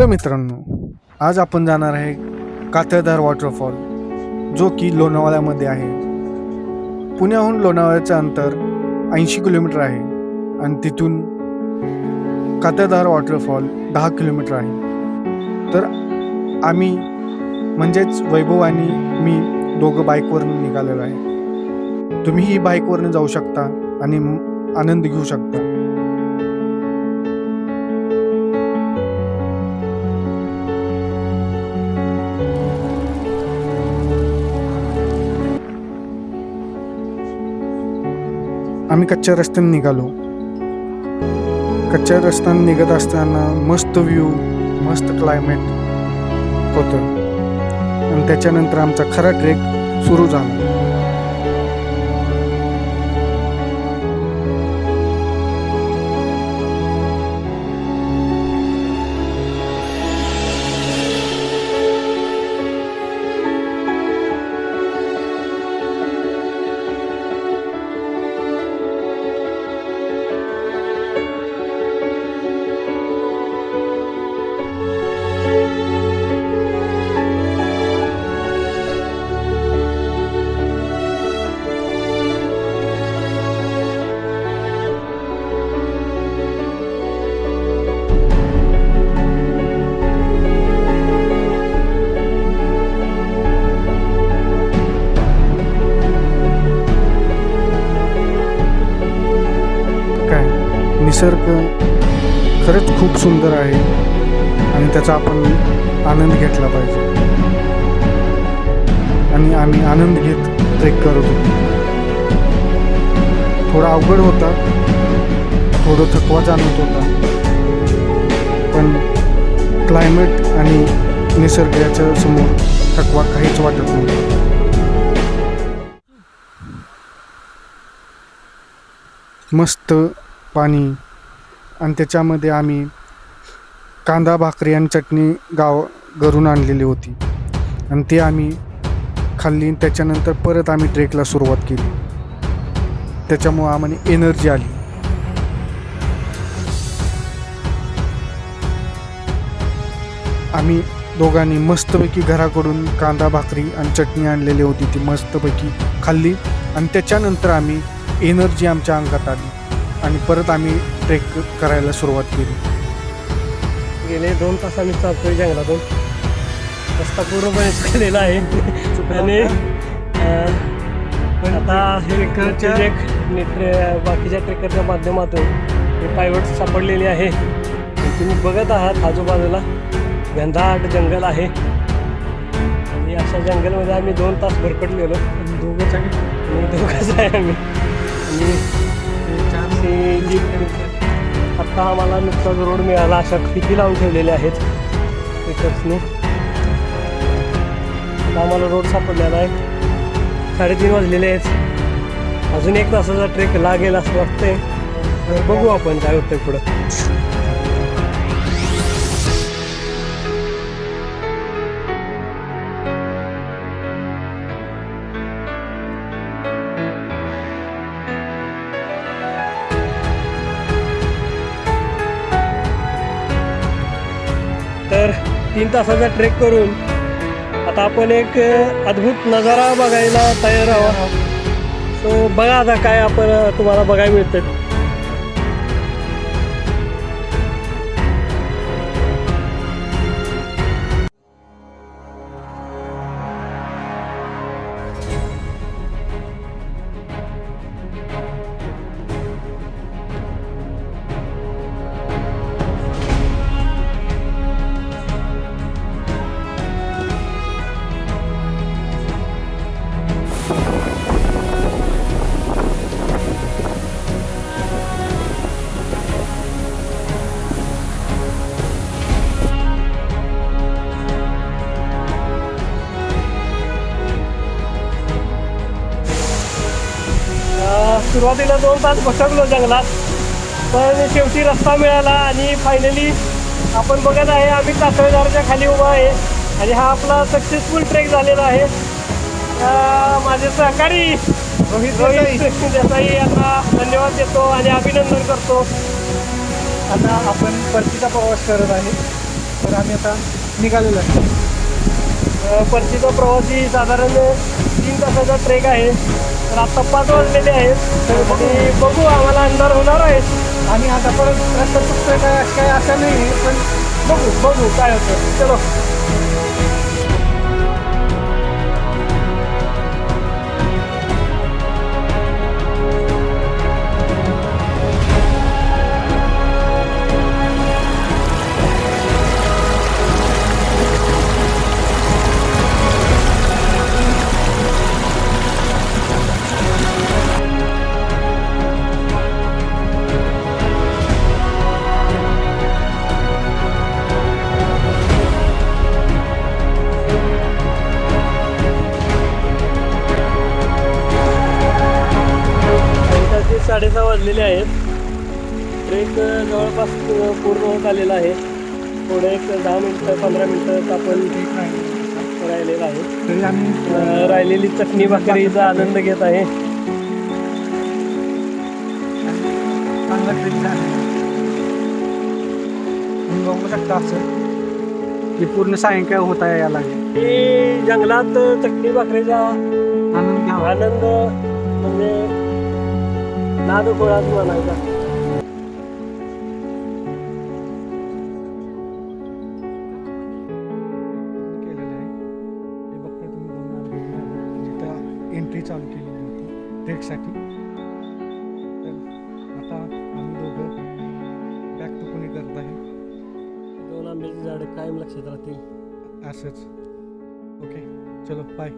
Hello मित्रांनो, आज आपण जाणार आहे कातळधार वॉटरफॉल, जो की लोणावळ्यामध्ये आहे. पुण्याहून लोणावळ्याचं अंतर 80 किलोमीटर आहे आणि तिथून कातळधार वॉटरफॉल 10 किलोमीटर आहे. तर आम्ही म्हणजेच वैभव आणि मी दोघं बाईकवरून निघालेलो आहे. तुम्हीही बाईकवरून जाऊ शकता आणि आनंद घेऊ शकता. आम्ही कच्च्या रस्त्याने निघालो. कच्च्या रस्त्याने निघत असताना मस्त व्ह्यू, मस्त क्लायमेट होतं आणि त्याच्यानंतर आमचा खरा ट्रेक सुरू झाला. निसर्ग खरंच खूप सुंदर आहे आणि त्याचा आपण आनंद घेतला पाहिजे. आणि आम्ही आनंद घेत ट्रेक करत होतो. थोडा अवघड होता, थोडं थकवा जाणवत होता, पण क्लायमेट आणि निसर्ग याच्या समोर थकवा काहीच वाटत नव्हता. मस्त पाणी आणि त्याच्यामध्ये आम्ही कांदा भाकरी आणि चटणी घरून आणलेली होती आणि ती आम्ही खाल्ली. त्याच्यानंतर परत आम्ही ट्रेकला सुरुवात केली. त्याच्यामुळं आम्हाला एनर्जी आली. आम्ही दोघांनी मस्तपैकी घराकडून कांदा भाकरी आणि चटणी आणलेली होती, ती मस्तपैकी खाल्ली आणि त्याच्यानंतर आम्ही एनर्जी आमच्या अंगात आली आणि परत आम्ही ट्रेक करायला सुरुवात केली. गेले 2 तास आम्ही चालतोय जंगलातून. रस्ता पूर्णपणे सुकलेला आहे आणि आता हे बाकीच्या ट्रेकरच्या माध्यमातून हे पायवट सापडलेली आहे. तुम्ही बघत आहात आजूबाजूला घनदाट जंगल आहे आणि अशा जंगलमध्ये आम्ही 2 तास भरकटलेलो. दोघंच आहे आम्ही. आणि आत्ता आम्हाला नुकताच रोड मिळाला. अशा खिडकी लावून ठेवलेल्या आहेत ट्रेकर्सने. आता आम्हाला रोड सापडलेला आहे. 3:30 वाजलेले आहेत. अजून 1 तासाचा ट्रेक लागेल असं वाटतंय. बघू आपण काय होतंय पुढं. तर 3 तासाचा ट्रेक करून आता आपण एक अद्भुत नजारा बघायला तयार आहोत. सो बघा आता काय आपण तुम्हाला बघायला मिळतं. सुरुवातीला 2 तास भटकलो जंगलात, पण शेवटी रस्ता मिळाला आणि फायनली आपण बघत आहे आम्ही कातळधारच्या खाली उभा आहे आणि हा आपला सक्सेसफुल ट्रेक झालेला आहे. माझे सहकारी रोहित देसाई यांना धन्यवाद देतो आणि अभिनंदन करतो. आता आपण परतीचा प्रवास करत आहे. तर आम्ही आता निघालेलो आहे. परतीचा प्रवासी साधारण 3 तासाचा ट्रेक आहे. तर आता 5 वाजलेले आहेत आणि बघू आम्हाला अंधार होणार आहे. आणि आता परत रस्ता चुकतोय काय असं नाही आहे, पण बघू काय होतं. चलो. ते 6:30 वाजलेले आहेत. ट्रेक जवळपास पूर्ण होत आलेला आहे. थोडं एक 10 मिनटं 15 मिनटं आपण राहिलेलं आहे. तरी आम्ही राहिलेली चटणी भाकरीचा आनंद घेत आहे. चांगला ट्रेक झाला. तुम्ही बघू शकता असं की पूर्ण सायंकाळ होत आहे याला. ही जंगलात चटणी भाकरीचा आनंद घ्यावा. आनंद म्हणजे नाद गोळाच म्हणायचा. केलेलं आहे हे बघता तुम्ही जिथं एंट्री चालू केलेली होती ट्रेकसाठी. तर आता आम्ही दोघं बॅक टू पुणे करत आहे. 2 आंब्याची झाडं कायम लक्षात राहतील. असंच. ओके चलो बाय.